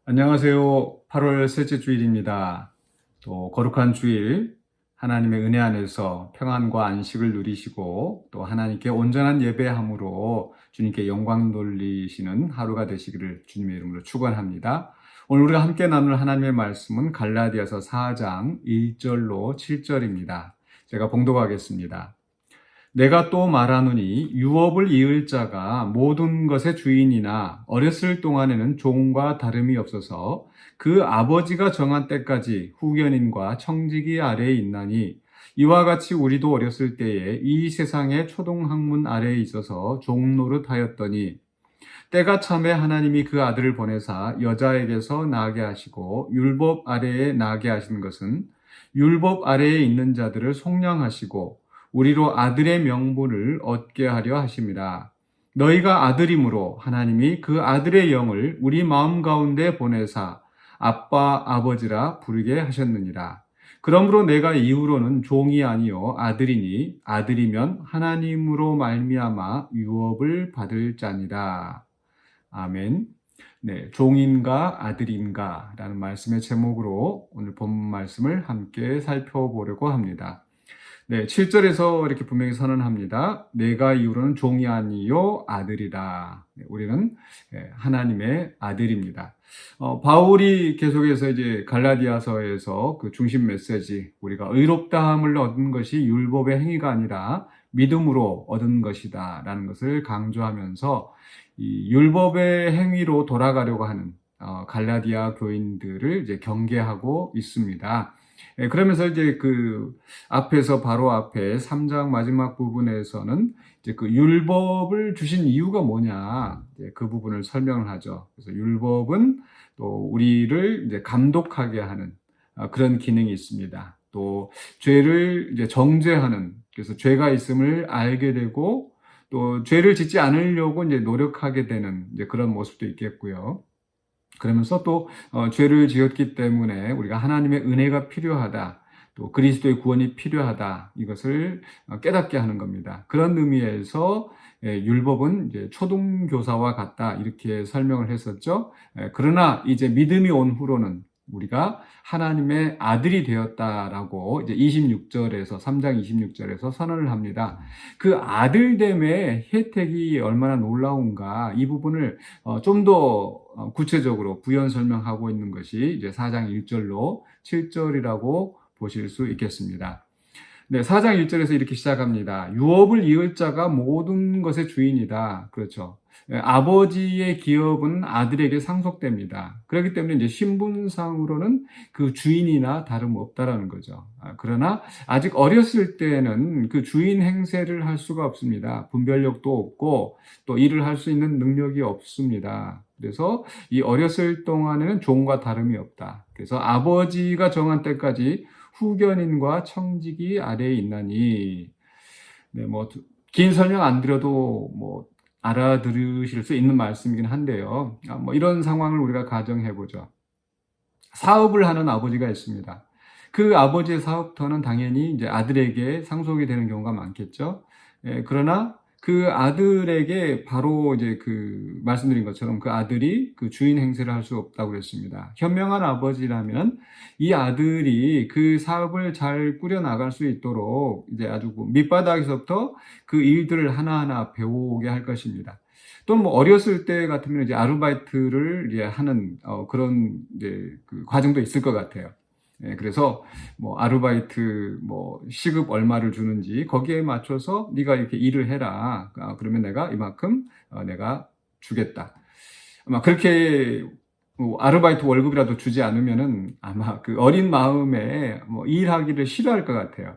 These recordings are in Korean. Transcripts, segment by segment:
안녕하세요. 8월 셋째 주일입니다. 또 거룩한 주일, 하나님의 은혜 안에서 평안과 안식을 누리시고 또 하나님께 온전한 예배함으로 주님께 영광 돌리시는 하루가 되시기를 주님의 이름으로 축원합니다. 오늘 우리가 함께 나눌 하나님의 말씀은 갈라디아서 4장 1절로 7절입니다. 제가 봉독하겠습니다. 내가 또 말하노니 유업을 이을 자가 모든 것의 주인이나 어렸을 동안에는 종과 다름이 없어서 그 아버지가 정한 때까지 후견인과 청지기 아래에 있나니 이와 같이 우리도 어렸을 때에 이 세상의 초동학문 아래에 있어서 종노릇하였더니 때가 참에 하나님이 그 아들을 보내사 여자에게서 나게 하시고 율법 아래에 나게 하신 것은 율법 아래에 있는 자들을 속량하시고 우리로 아들의 명분을 얻게 하려 하심이라. 너희가 아들이므로 하나님이 그 아들의 영을 우리 마음 가운데 보내사 아빠 아버지라 부르게 하셨느니라. 그러므로 내가 이후로는 종이 아니요 아들이니 아들이면 하나님으로 말미암아 유업을 받을 자니라. 아멘. 네, 종인가 아들인가 라는 말씀의 제목으로 오늘 본 말씀을 함께 살펴보려고 합니다. 네, 7절에서 이렇게 분명히 선언합니다. 내가 이후로는 종이 아니요 아들이라. 네, 우리는 하나님의 아들입니다. 바울이 계속해서 이제 갈라디아서에서 그 중심 메시지, 우리가 의롭다함을 얻은 것이 율법의 행위가 아니라 믿음으로 얻은 것이다 라는 것을 강조하면서 이 율법의 행위로 돌아가려고 하는 갈라디아 교인들을 이제 경계하고 있습니다. 그러면서 이제 그 앞에서 바로 앞에 3장 마지막 부분에서는 이제 그 율법을 주신 이유가 뭐냐, 그 부분을 설명을 하죠. 그래서 율법은 또 우리를 이제 감독하게 하는 그런 기능이 있습니다. 또 죄를 이제 정죄하는, 그래서 죄가 있음을 알게 되고 또 죄를 짓지 않으려고 이제 노력하게 되는 이제 그런 모습도 있겠고요. 그러면서 또 죄를 지었기 때문에 우리가 하나님의 은혜가 필요하다, 또 그리스도의 구원이 필요하다, 이것을 깨닫게 하는 겁니다. 그런 의미에서 율법은 이제 초등교사와 같다, 이렇게 설명을 했었죠. 그러나 이제 믿음이 온 후로는 우리가 하나님의 아들이 되었다라고 이제 26절에서 3장 26절에서 선언을 합니다. 그 아들됨의 혜택이 얼마나 놀라운가, 이 부분을 좀 더 구체적으로 부연 설명하고 있는 것이 이제 4장 1절로 7절이라고 보실 수 있겠습니다. 네, 4장 1절에서 이렇게 시작합니다. 유업을 이을 자가 모든 것의 주인이다. 그렇죠. 아버지의 기업은 아들에게 상속됩니다. 그렇기 때문에 이제 신분상으로는 그 주인이나 다름없다라는 거죠. 그러나 아직 어렸을 때는 그 주인 행세를 할 수가 없습니다. 분별력도 없고 또 일을 할 수 있는 능력이 없습니다. 그래서 이 어렸을 동안에는 종과 다름이 없다. 그래서 아버지가 정한 때까지 후견인과 청지기 아래에 있나니, 네, 긴 설명 안 드려도 알아들으실 수 있는 말씀이긴 한데요. 이런 상황을 우리가 가정해 보죠. 사업을 하는 아버지가 있습니다. 그 아버지의 사업터는 당연히 이제 아들에게 상속이 되는 경우가 많겠죠. 그러나 그 아들에게 바로 이제 그 말씀드린 것처럼 그 아들이 그 주인 행세를 할 수 없다고 그랬습니다. 현명한 아버지라면 이 아들이 그 사업을 잘 꾸려 나갈 수 있도록 이제 아주 밑바닥에서부터 그 일들을 하나하나 배우게 할 것입니다. 또는 어렸을 때 같으면 이제 아르바이트를 이제 하는 그런 이제 그 과정도 있을 것 같아요. 그래서 아르바이트 시급 얼마를 주는지 거기에 맞춰서 네가 이렇게 일을 해라. 그러면 내가 이만큼 내가 주겠다. 아마 그렇게 아르바이트 월급이라도 주지 않으면은 아마 그 어린 마음에 일하기를 싫어할 것 같아요.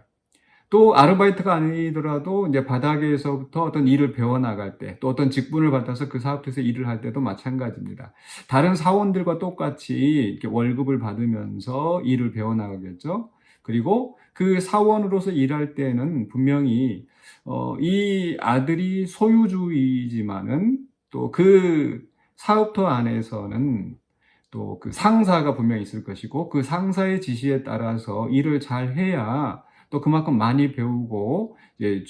또 아르바이트가 아니더라도 이제 바닥에서부터 어떤 일을 배워나갈 때, 또 어떤 직분을 받아서 그 사업에서 일을 할 때도 마찬가지입니다. 다른 사원들과 똑같이 이렇게 월급을 받으면서 일을 배워나가겠죠. 그리고 그 사원으로서 일할 때는 분명히 이 아들이 소유주이지만은 또 그 사업터 안에서는 또 그 상사가 분명히 있을 것이고 그 상사의 지시에 따라서 일을 잘 해야 또 그만큼 많이 배우고 이제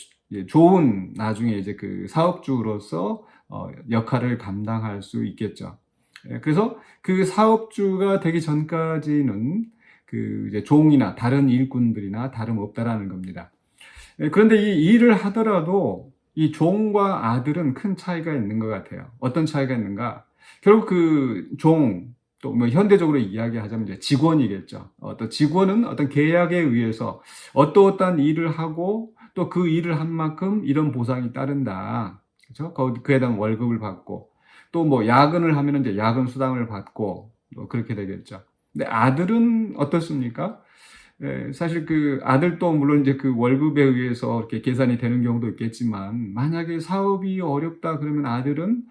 좋은 나중에 이제 그 사업주로서 역할을 감당할 수 있겠죠. 그래서 그 사업주가 되기 전까지는 그 이제 종이나 다른 일꾼들이나 다름없다라는 겁니다. 그런데 이 일을 하더라도 이 종과 아들은 큰 차이가 있는 것 같아요. 어떤 차이가 있는가? 결국 그 종, 또 뭐 현대적으로 이야기하자면 이제 직원이겠죠. 어떤 직원은 어떤 계약에 의해서 어떠어떠한 일을 하고 또 그 일을 한 만큼 이런 보상이 따른다. 그렇죠? 그에 대한 월급을 받고 또 뭐 야근을 하면 이제 야근 수당을 받고 뭐 그렇게 되겠죠. 근데 아들은 어떻습니까? 사실 그 아들도 물론 이제 그 월급에 의해서 이렇게 계산이 되는 경우도 있겠지만, 만약에 사업이 어렵다 그러면 아들은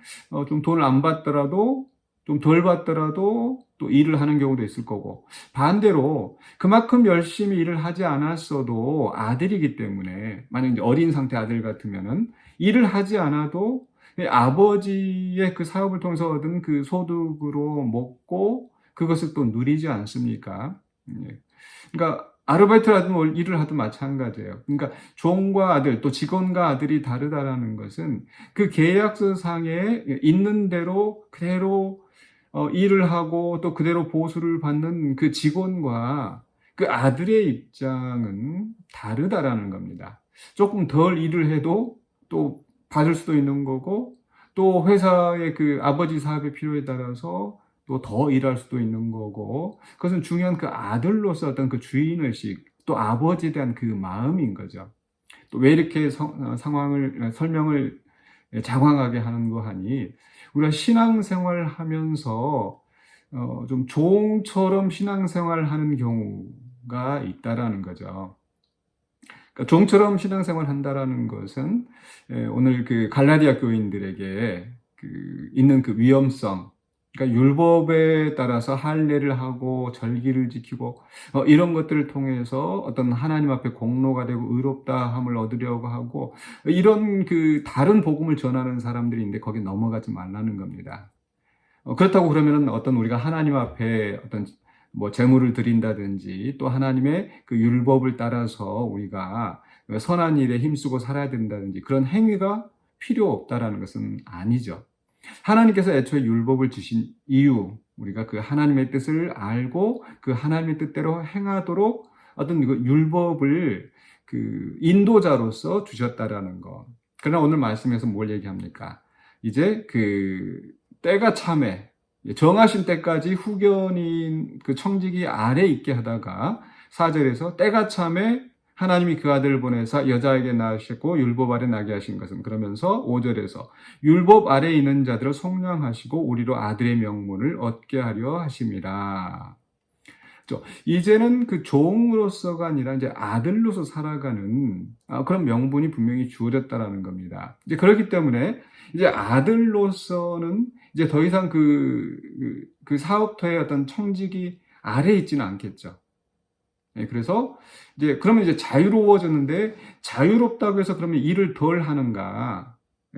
좀 돈을 안 받더라도, 좀 덜 받더라도 또 일을 하는 경우도 있을 거고, 반대로 그만큼 열심히 일을 하지 않았어도 아들이기 때문에, 만약 이제 어린 상태 아들 같으면은 일을 하지 않아도 아버지의 그 사업을 통해서 얻은 그 소득으로 먹고 그것을 또 누리지 않습니까? 예. 그러니까 아르바이트를 하든 뭘 일을 하든 마찬가지예요. 그러니까 종과 아들 또 직원과 아들이 다르다라는 것은 그 계약서상에 있는 대로 그대로 일을 하고 또 그대로 보수를 받는 그 직원과 그 아들의 입장은 다르다라는 겁니다. 조금 덜 일을 해도 또 받을 수도 있는 거고, 또 회사의 그 아버지 사업의 필요에 따라서 또 더 일할 수도 있는 거고, 그것은 중요한 그 아들로서 어떤 그 주인의식, 또 아버지에 대한 그 마음인 거죠. 또 왜 이렇게 상황을, 설명을 장황하게 하는 거 하니, 우리가 신앙생활 하면서 좀 종처럼 신앙생활 하는 경우가 있다라는 거죠. 그러니까 종처럼 신앙생활 한다라는 것은 오늘 그 갈라디아 교인들에게 그 있는 그 위험성, 그러니까 율법에 따라서 할례를 하고 절기를 지키고 이런 것들을 통해서 어떤 하나님 앞에 공로가 되고 의롭다함을 얻으려고 하고 이런 그 다른 복음을 전하는 사람들인데 거기에 넘어가지 말라는 겁니다. 그렇다고 그러면은 어떤 우리가 하나님 앞에 어떤 뭐 제물을 드린다든지 또 하나님의 그 율법을 따라서 우리가 선한 일에 힘쓰고 살아야 된다든지 그런 행위가 필요 없다라는 것은 아니죠. 하나님께서 애초에 율법을 주신 이유, 우리가 그 하나님의 뜻을 알고 그 하나님의 뜻대로 행하도록 어떤 그 율법을 그 인도자로서 주셨다라는 것. 그러나 오늘 말씀에서 뭘 얘기합니까? 이제 그 때가 참에 정하신 때까지 후견인 그 청지기 아래 있게 하다가 4절에서 때가 참에 하나님이 그 아들을 보내사 여자에게 낳으셨고 율법 아래 나게 하신 것은, 그러면서 5절에서 율법 아래 있는 자들을 속량하시고 우리로 아들의 명분을 얻게 하려 하심이라. 이제는 그 종으로서가 아니라 이제 아들로서 살아가는 그런 명분이 분명히 주어졌다라는 겁니다. 이제 그렇기 때문에 이제 아들로서는 이제 더 이상 그 사업터의 어떤 청직이 아래 있지는 않겠죠. 그래서 이제 그러면 이제 자유로워졌는데, 자유롭다고 해서 그러면 일을 덜 하는가?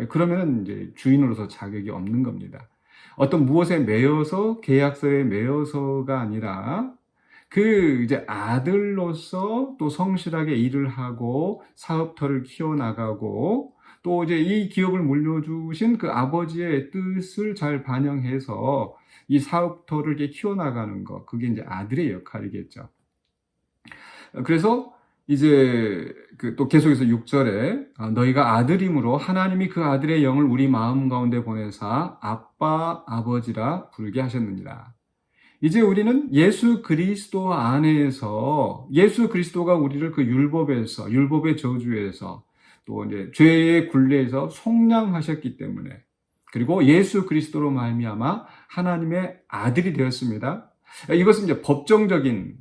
그러면은 이제 주인으로서 자격이 없는 겁니다. 어떤 무엇에 매여서 계약서에 매여서가 아니라 그 이제 아들로서 또 성실하게 일을 하고 사업터를 키워나가고 또 이제 이 기업을 물려주신 그 아버지의 뜻을 잘 반영해서 이 사업터를 이렇게 키워나가는 것, 그게 이제 아들의 역할이겠죠. 그래서 이제 또 계속해서 6절에 너희가 아들이므로 하나님이 그 아들의 영을 우리 마음 가운데 보내사 아빠 아버지라 부르게 하셨느니라. 이제 우리는 예수 그리스도 안에서, 예수 그리스도가 우리를 그 율법에서, 율법의 저주에서 또 이제 죄의 굴레에서 속량하셨기 때문에, 그리고 예수 그리스도로 말미암아 하나님의 아들이 되었습니다. 이것은 이제 법정적인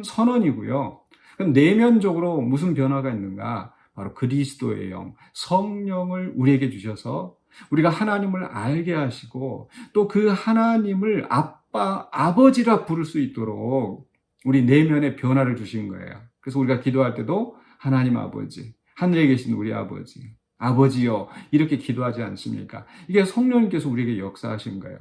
선언이고요. 그럼 내면적으로 무슨 변화가 있는가? 바로 그리스도의 영, 성령을 우리에게 주셔서 우리가 하나님을 알게 하시고 또 그 하나님을 아빠, 아버지라 부를 수 있도록 우리 내면에 변화를 주신 거예요. 그래서 우리가 기도할 때도 하나님 아버지, 하늘에 계신 우리 아버지, 아버지요, 이렇게 기도하지 않습니까? 이게 성령님께서 우리에게 역사하신 거예요.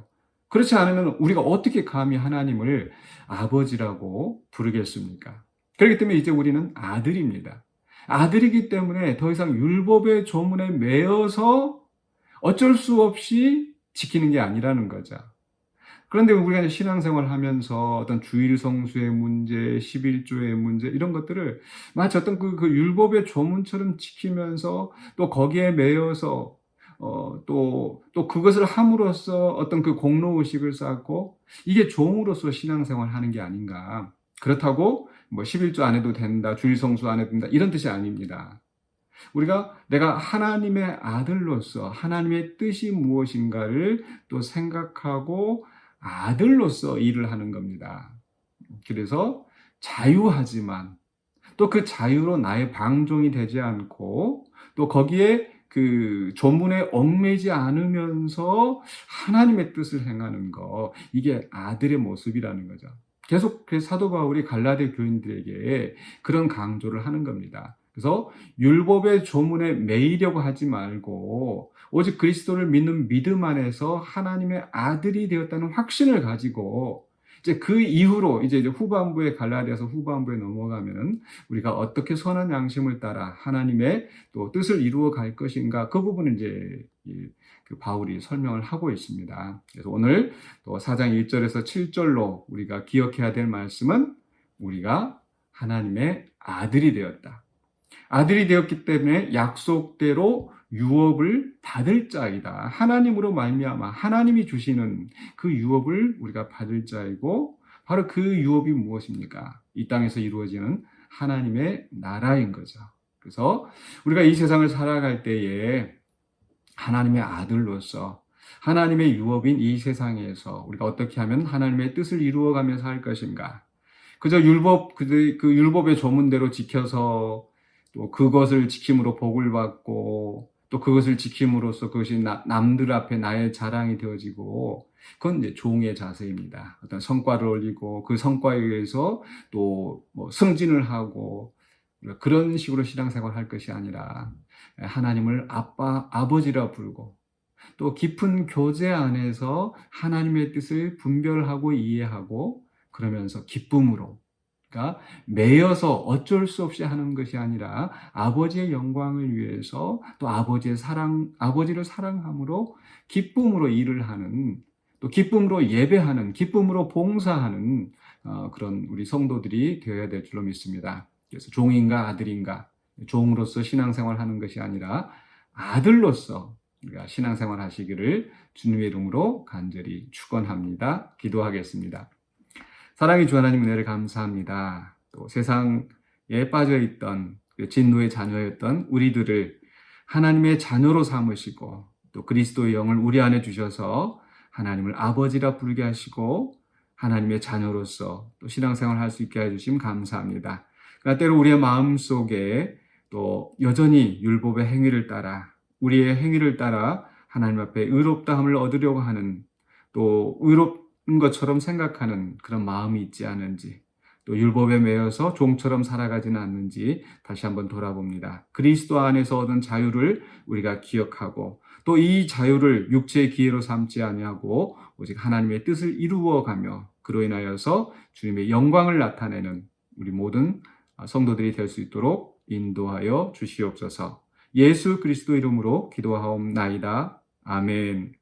그렇지 않으면 우리가 어떻게 감히 하나님을 아버지라고 부르겠습니까? 그렇기 때문에 이제 우리는 아들입니다. 아들이기 때문에 더 이상 율법의 조문에 매여서 어쩔 수 없이 지키는 게 아니라는 거죠. 그런데 우리가 신앙생활 하면서 어떤 주일 성수의 문제, 11조의 문제, 이런 것들을 마치 어떤 그 율법의 조문처럼 지키면서 또 거기에 매여서 또 그것을 함으로써 어떤 그 공로의식을 쌓고 이게 종으로서 신앙생활 하는 게 아닌가. 그렇다고 뭐 11조 안 해도 된다, 주일 성수 안 해도 된다, 이런 뜻이 아닙니다. 우리가 내가 하나님의 아들로서 하나님의 뜻이 무엇인가를 또 생각하고 아들로서 일을 하는 겁니다. 그래서 자유하지만 또 그 자유로 나의 방종이 되지 않고 또 거기에 그 조문에 얽매지 않으면서 하나님의 뜻을 행하는 거, 이게 아들의 모습이라는 거죠. 계속 그 사도 바울이 갈라디아 교인들에게 그런 강조를 하는 겁니다. 그래서 율법의 조문에 매이려고 하지 말고 오직 그리스도를 믿는 믿음 안에서 하나님의 아들이 되었다는 확신을 가지고 이제 그 이후로 이제 후반부에 갈라디아서 후반부에 넘어가면은 우리가 어떻게 선한 양심을 따라 하나님의 또 뜻을 이루어 갈 것인가, 그 부분을 이제 그 바울이 설명을 하고 있습니다. 그래서 오늘 또 4장 1절에서 7절로 우리가 기억해야 될 말씀은 우리가 하나님의 아들이 되었다. 아들이 되었기 때문에 약속대로 유업을 받을 자이다. 하나님으로 말미암아 하나님이 주시는 그 유업을 우리가 받을 자이고, 바로 그 유업이 무엇입니까? 이 땅에서 이루어지는 하나님의 나라인 거죠. 그래서 우리가 이 세상을 살아갈 때에 하나님의 아들로서 하나님의 유업인 이 세상에서 우리가 어떻게 하면 하나님의 뜻을 이루어가면서 할 것인가? 그저 그 율법의 조문대로 지켜서 또 그것을 지킴으로 복을 받고 또 그것을 지킴으로써 그것이 남들 앞에 나의 자랑이 되어지고, 그건 이제 종의 자세입니다. 어떤 성과를 올리고 그 성과에 의해서 또 뭐 승진을 하고 그런 식으로 신앙생활을 할 것이 아니라 하나님을 아버지라 부르고 또 깊은 교제 안에서 하나님의 뜻을 분별하고 이해하고 그러면서 기쁨으로, 그러니까 매여서 어쩔 수 없이 하는 것이 아니라 아버지의 영광을 위해서 또 아버지를 사랑함으로 기쁨으로 일을 하는, 또 기쁨으로 예배하는, 기쁨으로 봉사하는 그런 우리 성도들이 되어야 될 줄로 믿습니다. 그래서 종인가 아들인가, 종으로서 신앙생활 하는 것이 아니라 아들로서 우리가 신앙생활 하시기를 주님의 이름으로 간절히 축원합니다. 기도하겠습니다. 사랑의 주 하나님, 은혜를 감사합니다. 또 세상에 빠져있던 진노의 자녀였던 우리들을 하나님의 자녀로 삼으시고 또 그리스도의 영을 우리 안에 주셔서 하나님을 아버지라 부르게 하시고 하나님의 자녀로서 또 신앙생활을 할 수 있게 해주심 감사합니다. 그러나 때로 우리의 마음속에 또 여전히 율법의 행위를 따라, 우리의 행위를 따라 하나님 앞에 의롭다함을 얻으려고 하는, 또 의롭 것처럼 생각하는 그런 마음이 있지 않은지, 또 율법에 매여서 종처럼 살아가지는 않는지 다시 한번 돌아봅니다. 그리스도 안에서 얻은 자유를 우리가 기억하고 또 이 자유를 육체의 기회로 삼지 아니하고 오직 하나님의 뜻을 이루어가며 그로 인하여서 주님의 영광을 나타내는 우리 모든 성도들이 될 수 있도록 인도하여 주시옵소서. 예수 그리스도 이름으로 기도하옵나이다. 아멘.